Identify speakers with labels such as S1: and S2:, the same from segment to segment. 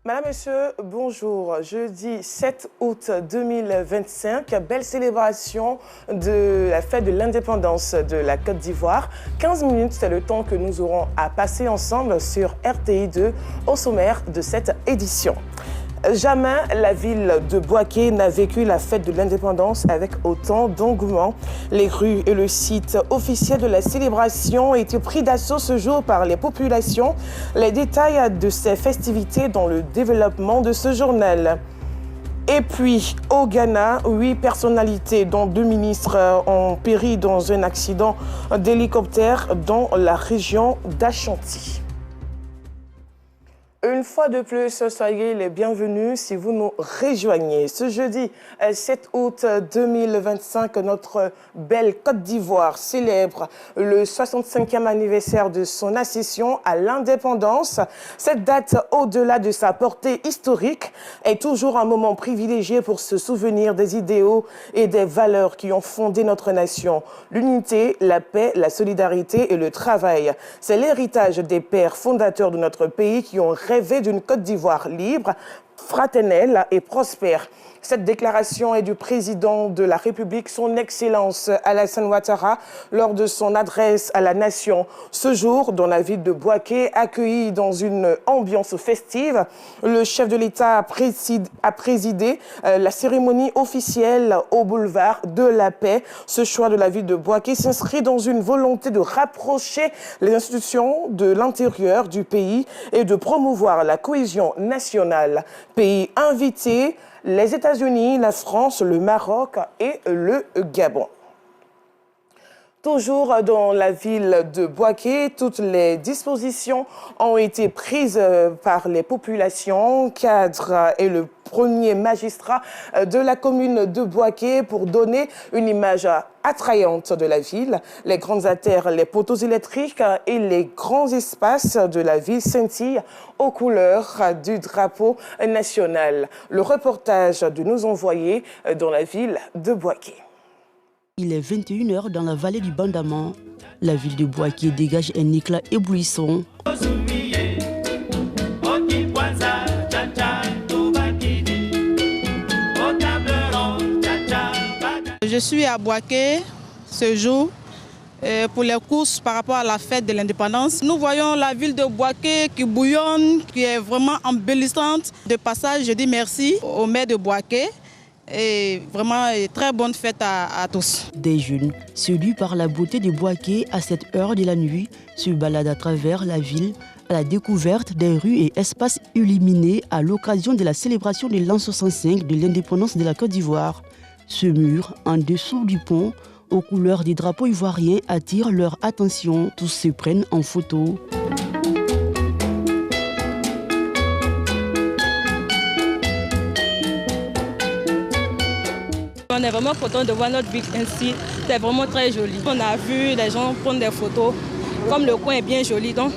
S1: Madame, Monsieur, bonjour. Jeudi 7 août 2025, belle célébration de la fête de l'indépendance de la Côte d'Ivoire. 15 minutes, c'est le temps que nous aurons à passer ensemble sur RTI2 au sommaire de cette édition. Jamais la ville de Bouaké n'a vécu la fête de l'indépendance avec autant d'engouement. Les rues et le site officiel de la célébration ont été pris d'assaut ce jour par les populations. Les détails de ces festivités dans le développement de ce journal. Et puis, au Ghana, 8 personnalités, dont 2 ministres, ont péri dans un accident d'hélicoptère dans la région d'Ashanti. Une fois de plus, soyez les bienvenus si vous nous rejoignez. Ce jeudi 7 août 2025, notre belle Côte d'Ivoire célèbre le 65e anniversaire de son accession à l'indépendance. Cette date, au-delà de sa portée historique, est toujours un moment privilégié pour se souvenir des idéaux et des valeurs qui ont fondé notre nation. L'unité, la paix, la solidarité et le travail. C'est l'héritage des pères fondateurs de notre pays qui ont rêvé d'une Côte d'Ivoire libre, fraternelle et prospère. Cette déclaration est du président de la République, son Excellence Alassane Ouattara, lors de son adresse à la nation. Ce jour, dans la ville de Bouaké, accueilli dans une ambiance festive, le chef de l'État a présidé la cérémonie officielle au boulevard de la Paix. Ce choix de la ville de Bouaké s'inscrit dans une volonté de rapprocher les institutions de l'intérieur du pays et de promouvoir la cohésion nationale. Pays invité, les États-Unis, la France, le Maroc et le Gabon. Toujours dans la ville de Bouaké, toutes les dispositions ont été prises par les populations, cadres et le premier magistrat de la commune de Bouaké pour donner une image attrayante de la ville. Les grandes artères, les poteaux électriques et les grands espaces de la ville scintillent aux couleurs du drapeau national. Le reportage de nos envoyés dans la ville de Bouaké.
S2: Il est 21h dans la vallée du Bandama. La ville de Bouaké dégage un éclat éblouissant.
S3: Je suis à Bouaké ce jour pour les courses par rapport à la fête de l'indépendance. Nous voyons la ville de Bouaké qui bouillonne, qui est vraiment embellissante. De passage, je dis merci au maire de Bouaké. Et vraiment, très bonne fête à tous.
S2: Des jeunes, séduits par la beauté de Bouaké à cette heure de la nuit, se baladent à travers la ville à la découverte des rues et espaces illuminés à l'occasion de la célébration de l'an 65 de l'indépendance de la Côte d'Ivoire. Ce mur, en dessous du pont, aux couleurs des drapeaux ivoiriens, attire leur attention. Tous se prennent en photo.
S3: On est vraiment content de voir notre ville ainsi. C'est vraiment très joli. On a vu les gens prendre des photos. Comme le coin est bien joli, donc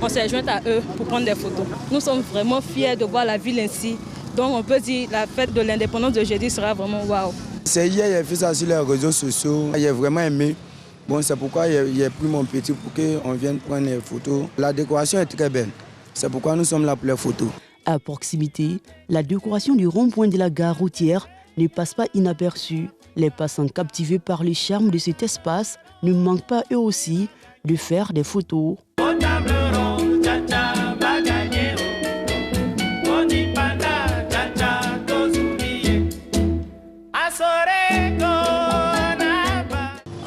S3: on s'est joint à eux pour prendre des photos. Nous sommes vraiment fiers de voir la ville ainsi. Donc on peut dire que la fête de l'indépendance de jeudi sera vraiment waouh.
S4: C'est hier, j'ai fait ça sur les réseaux sociaux. J'ai vraiment aimé. Bon, c'est pourquoi j'ai pris mon petit pour qu'on vienne prendre les photos. La décoration est très belle. C'est pourquoi nous sommes là pour les photos.
S2: À proximité, la décoration du rond-point de la gare routière ne passe pas inaperçue. Les passants captivés par le charme de cet espace ne manquent pas eux aussi de faire des photos.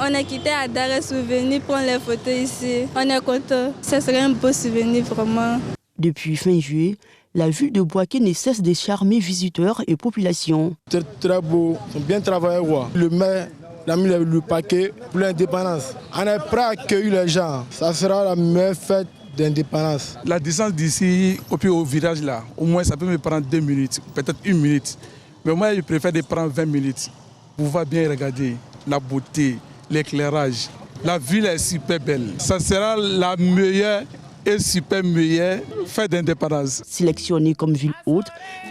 S5: On a quitté à Dar et Souvenir prendre les photos ici. On est content. Ce serait un beau souvenir vraiment.
S2: Depuis fin juillet, la ville de Bouaké ne cesse de charmer visiteurs et populations.
S6: C'est très beau, bien travaillé. Le maire a mis le paquet pour l'indépendance. On est prêt à accueillir les gens. Ça sera la meilleure fête d'indépendance.
S7: La distance d'ici au village là, au moins ça peut me prendre 2 minutes, peut-être 1 minute. Mais moi je préfère de prendre 20 minutes pour pouvoir bien regarder la beauté, l'éclairage. La ville est super belle. Ça sera la meilleure et super meilleure fête d'indépendance.
S2: Sélectionnée comme ville hôte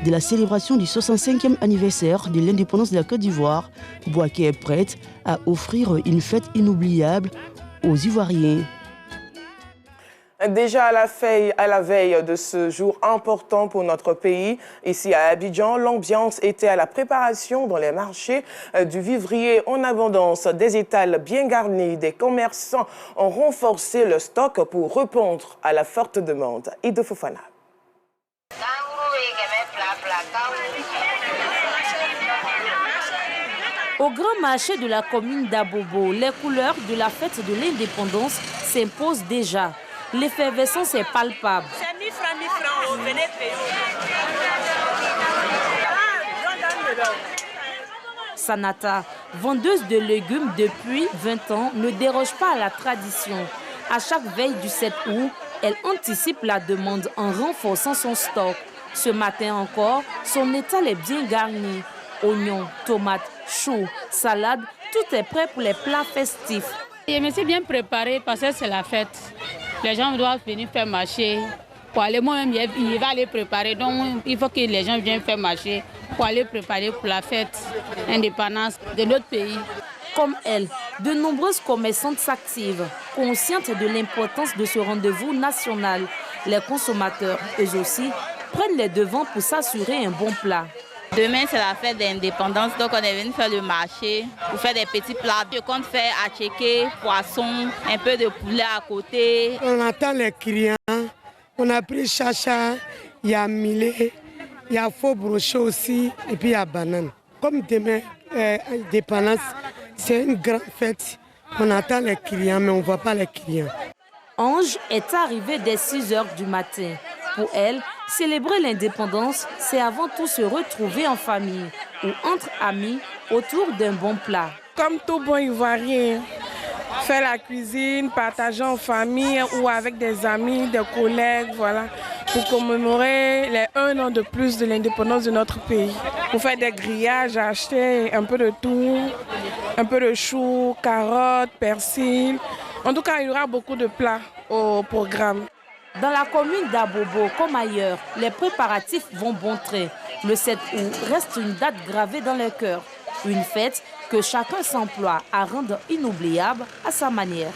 S2: de la célébration du 65e anniversaire de l'indépendance de la Côte d'Ivoire, Bouaké est prête à offrir une fête inoubliable aux Ivoiriens.
S1: Déjà à la veille de ce jour important pour notre pays, ici à Abidjan, l'ambiance était à la préparation dans les marchés du vivrier en abondance, des étals bien garnis, des commerçants ont renforcé le stock pour répondre à la forte demande. Ido Fofana.
S8: Au grand marché de la commune d'Abobo, les couleurs de la fête de l'indépendance s'imposent déjà. L'effervescence est palpable.
S9: C'est 1000 francs, venez payer.
S8: Sanata, vendeuse de légumes depuis 20 ans, ne déroge pas à la tradition. À chaque veille du 7 août, elle anticipe la demande en renforçant son stock. Ce matin encore, son étal est bien garni. Oignons, tomates, choux, salades, tout est prêt pour les plats festifs.
S10: Je me suis bien préparée parce que c'est la fête. Les gens doivent venir faire marcher. Pour aller moi-même, il va aller préparer. Donc, il faut que les gens viennent faire marcher pour aller préparer pour la fête indépendance de notre pays.
S8: Comme elle, de nombreuses commerçantes s'activent, conscientes de l'importance de ce rendez-vous national. Les consommateurs, eux aussi, prennent les devants pour s'assurer un bon plat.
S11: Demain, c'est la fête d'indépendance, donc on est venu faire le marché pour faire des petits plats. Je compte faire attiéké, poisson, un peu de poulet à côté.
S12: On attend les clients, on a pris chacha, il y a millet, il y a faux brochet aussi, et puis il y a banane. Comme demain, indépendance, c'est une grande fête. On attend les clients, mais on ne voit pas les clients.
S8: Ange est arrivée dès 6 h du matin. Pour elle, célébrer l'indépendance, c'est avant tout se retrouver en famille ou entre amis autour d'un bon plat.
S13: Comme tout bon Ivoirien, faire la cuisine, partager en famille ou avec des amis, des collègues, voilà, pour commémorer les 1 an de plus de l'indépendance de notre pays. Pour faire des grillages, acheter un peu de tout, un peu de choux, carottes, persil. En tout cas, il y aura beaucoup de plats au programme.
S8: Dans la commune d'Abobo, comme ailleurs, les préparatifs vont bon trait. Le 7 août reste une date gravée dans les cœurs. Une fête que chacun s'emploie à rendre inoubliable à sa manière.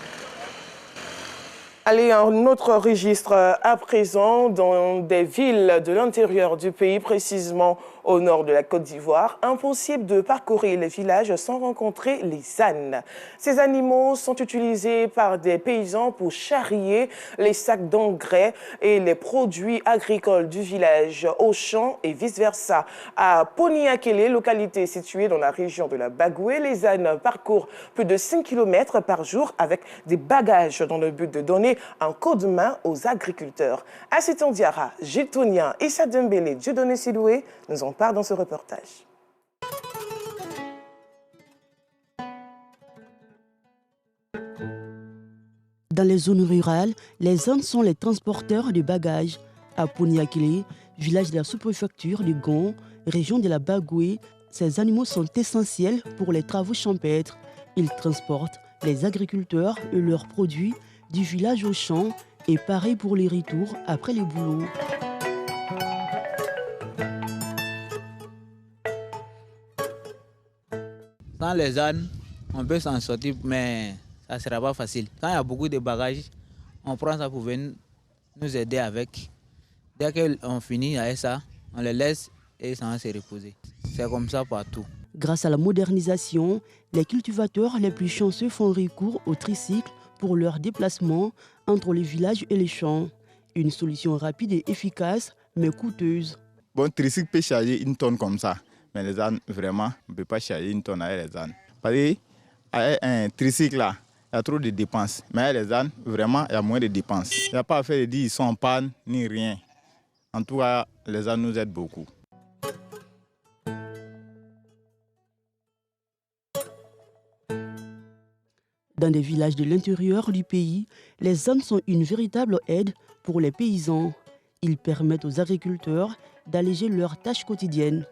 S1: Allez, un autre registre à présent dans des villes de l'intérieur du pays, précisément au nord de la Côte d'Ivoire. Impossible de parcourir les villages sans rencontrer les ânes. Ces animaux sont utilisés par des paysans pour charrier les sacs d'engrais et les produits agricoles du village au champ et vice-versa. À Poniakele, localité située dans la région de la Bagoué, les ânes parcourent plus de 5 km par jour avec des bagages dans le but de donner un coup de main aux agriculteurs. Assiton Diarra, Gilles Tounien, Issa Dembélé, Dieudonné Sidoué nous en parlent dans ce reportage.
S2: Dans les zones rurales, les ânes sont les transporteurs de bagages. À Poniakele, village de la sous-préfecture de Gon, région de la Bagoué, ces animaux sont essentiels pour les travaux champêtres. Ils transportent les agriculteurs et leurs produits du village au champ et pareil pour les retours après les boulots.
S14: Sans les ânes, on peut s'en sortir, mais ça ne sera pas facile. Quand il y a beaucoup de bagages, on prend ça pour venir nous aider avec. Dès qu'on finit avec ça, on les laisse et ça va se reposer. C'est comme ça partout.
S2: Grâce à la modernisation, les cultivateurs les plus chanceux font recours au tricycle pour leur déplacement entre les villages et les champs. Une solution rapide et efficace, mais coûteuse.
S15: Bon, tricycle peut charger une tonne comme ça, mais les ânes, vraiment, on ne peut pas charger une tonne avec les ânes. Parce qu'avec un tricycle là, il y a trop de dépenses. Mais avec les ânes, vraiment, il y a moins de dépenses. Il n'y a pas à faire de dire qu'ils sont en panne, ni rien. En tout cas, les ânes nous aident beaucoup.
S2: Dans des villages de l'intérieur du pays, les ânes sont une véritable aide pour les paysans. Ils permettent aux agriculteurs d'alléger leurs tâches quotidiennes.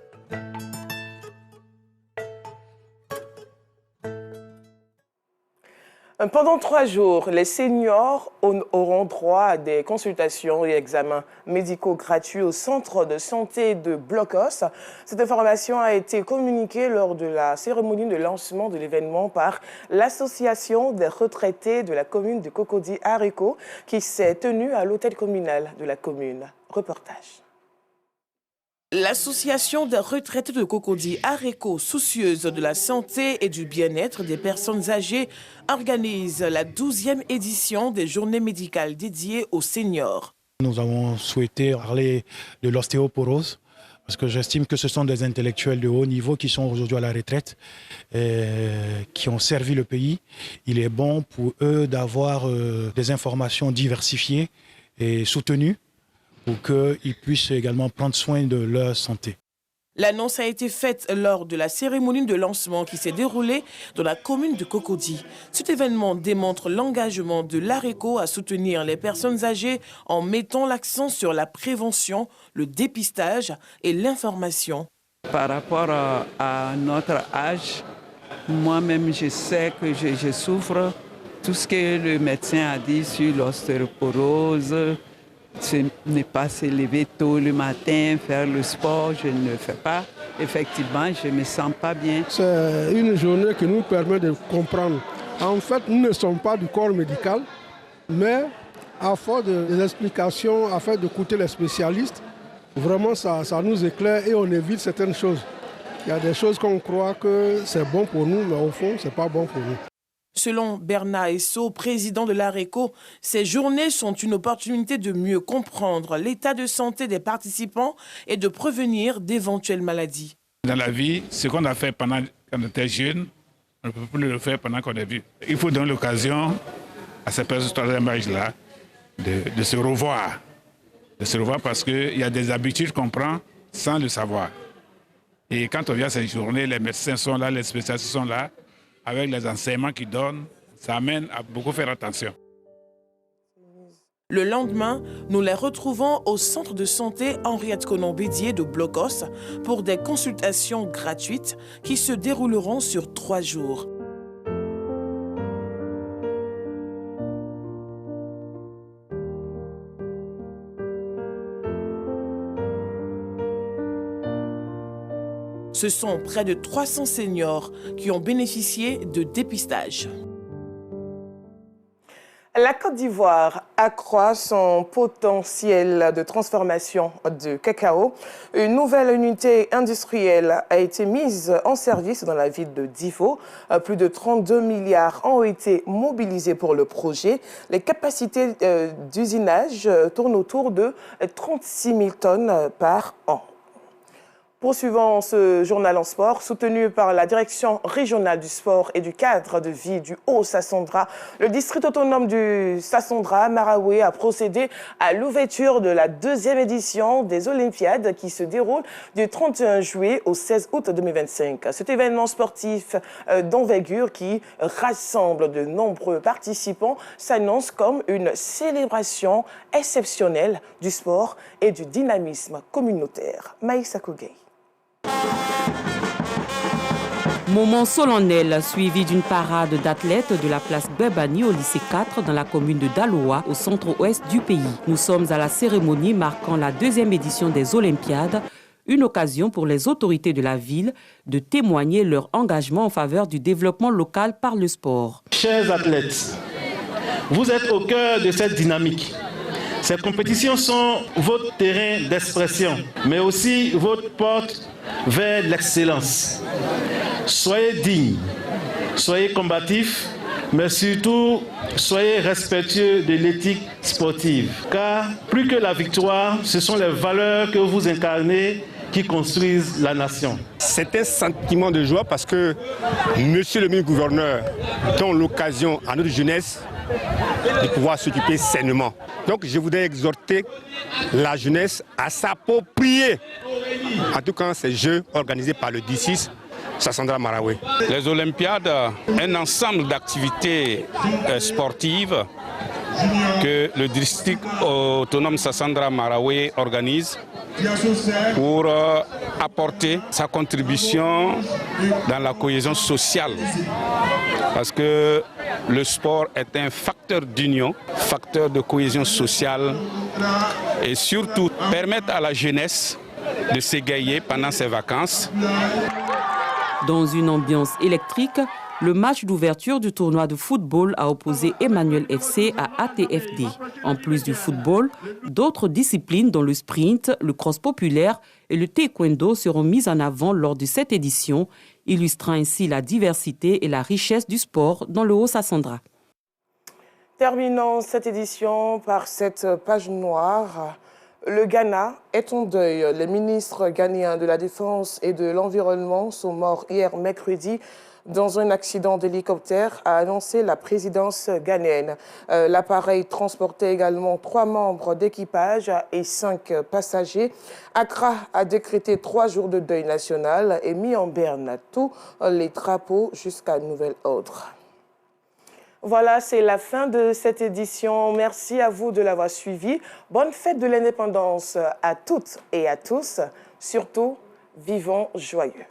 S1: Pendant 3 jours, les seniors auront droit à des consultations et examens médicaux gratuits au centre de santé de Blocos. Cette information a été communiquée lors de la cérémonie de lancement de l'événement par l'association des retraités de la commune de Cocody-Areco qui s'est tenue à l'hôtel communal de la commune. Reportage. L'association des retraités de Cocody-Areco, soucieuse de la santé et du bien-être des personnes âgées, organise la 12e édition des journées médicales dédiées aux seniors.
S16: Nous avons souhaité parler de l'ostéoporose parce que j'estime que ce sont des intellectuels de haut niveau qui sont aujourd'hui à la retraite, qui ont servi le pays. Il est bon pour eux d'avoir des informations diversifiées et soutenues, pour qu'ils puissent également prendre soin de leur santé.
S1: L'annonce a été faite lors de la cérémonie de lancement qui s'est déroulée dans la commune de Cocody. Cet événement démontre l'engagement de l'Areco à soutenir les personnes âgées en mettant l'accent sur la prévention, le dépistage et l'information.
S17: Par rapport à notre âge, moi-même je sais que je souffre. Tout ce que le médecin a dit sur l'ostéoporose, ce n'est pas se lever tôt le matin, faire le sport, je ne le fais pas. Effectivement, je ne me sens pas bien.
S6: C'est une journée qui nous permet de comprendre. En fait, nous ne sommes pas du corps médical, mais à force des explications, afin d'écouter les spécialistes, vraiment ça nous éclaire et on évite certaines choses. Il y a des choses qu'on croit que c'est bon pour nous, mais au fond, ce n'est pas bon pour nous.
S1: Selon Bernard Esso, président de l'Areco, ces journées sont une opportunité de mieux comprendre l'état de santé des participants et de prévenir d'éventuelles maladies.
S18: Dans la vie, ce qu'on a fait pendant qu'on était jeune, on ne peut plus le faire pendant qu'on est vieux. Il faut donner l'occasion à ces personnes de âge-là de se revoir. De se revoir parce qu'il y a des habitudes qu'on prend sans le savoir. Et quand on vient à ces journées, les médecins sont là, les spécialistes sont là. Avec les enseignements qu'ils donnent, ça amène à beaucoup faire attention.
S1: Le lendemain, nous les retrouvons au centre de santé Henriette Conon-Bédier de Blocos pour des consultations gratuites qui se dérouleront sur 3 jours. Ce sont près de 300 seniors qui ont bénéficié de dépistage. La Côte d'Ivoire accroît son potentiel de transformation de cacao. Une nouvelle unité industrielle a été mise en service dans la ville de Difo. Plus de 32 milliards ont été mobilisés pour le projet. Les capacités d'usinage tournent autour de 36 000 tonnes par an. Poursuivant ce journal en sport, soutenu par la direction régionale du sport et du cadre de vie du Haut-Sassandra, le district autonome du Sassandra, Maraoué, a procédé à l'ouverture de la 2e édition des Olympiades qui se déroule du 31 juillet au 16 août 2025. Cet événement sportif d'envergure qui rassemble de nombreux participants s'annonce comme une célébration exceptionnelle du sport et du dynamisme communautaire. Maïssa Kogay.
S19: Moment solennel suivi d'une parade d'athlètes de la place Bebani au lycée 4 dans la commune de Daloa au centre-ouest du pays. Nous sommes à la cérémonie marquant la 2e édition des Olympiades, une occasion pour les autorités de la ville de témoigner leur engagement en faveur du développement local par le sport.
S20: Chers athlètes, vous êtes au cœur de cette dynamique. Ces compétitions sont votre terrain d'expression, mais aussi votre porte vers l'excellence. Soyez dignes, soyez combatifs, mais surtout, soyez respectueux de l'éthique sportive. Car plus que la victoire, ce sont les valeurs que vous incarnez qui construisent la nation.
S21: C'est un sentiment de joie parce que monsieur le ministre-gouverneur donne l'occasion à notre jeunesse de pouvoir s'occuper sainement. Donc je voudrais exhorter la jeunesse à s'approprier, en tout cas ces jeux organisés par le D6 Sassandra Maraoué.
S18: Les Olympiades, un ensemble d'activités sportives que le district autonome Sassandra Maraoué organise pour apporter sa contribution dans la cohésion sociale
S3: parce que le sport est un facteur d'union, facteur de cohésion sociale et surtout permettre à la jeunesse de s'égayer pendant ses vacances.
S19: Dans une ambiance électrique, le match d'ouverture du tournoi de football a opposé Emmanuel FC à ATFD. En plus du football, d'autres disciplines dont le sprint, le cross populaire et le taekwondo seront mises en avant lors de cette édition, illustrant ainsi la diversité et la richesse du sport dans le Haut-Sassandra.
S1: Terminons cette édition par cette page noire. Le Ghana est en deuil. Les ministres ghanéens de la Défense et de l'Environnement sont morts hier mercredi dans un accident d'hélicoptère, a annoncé la présidence ghanéenne. L'appareil transportait également 3 membres d'équipage et 5 passagers. Accra a décrété 3 jours de deuil national et mis en berne tous les drapeaux jusqu'à nouvel ordre. Voilà, c'est la fin de cette édition. Merci à vous de l'avoir suivi. Bonne fête de l'indépendance à toutes et à tous. Surtout, vivons joyeux.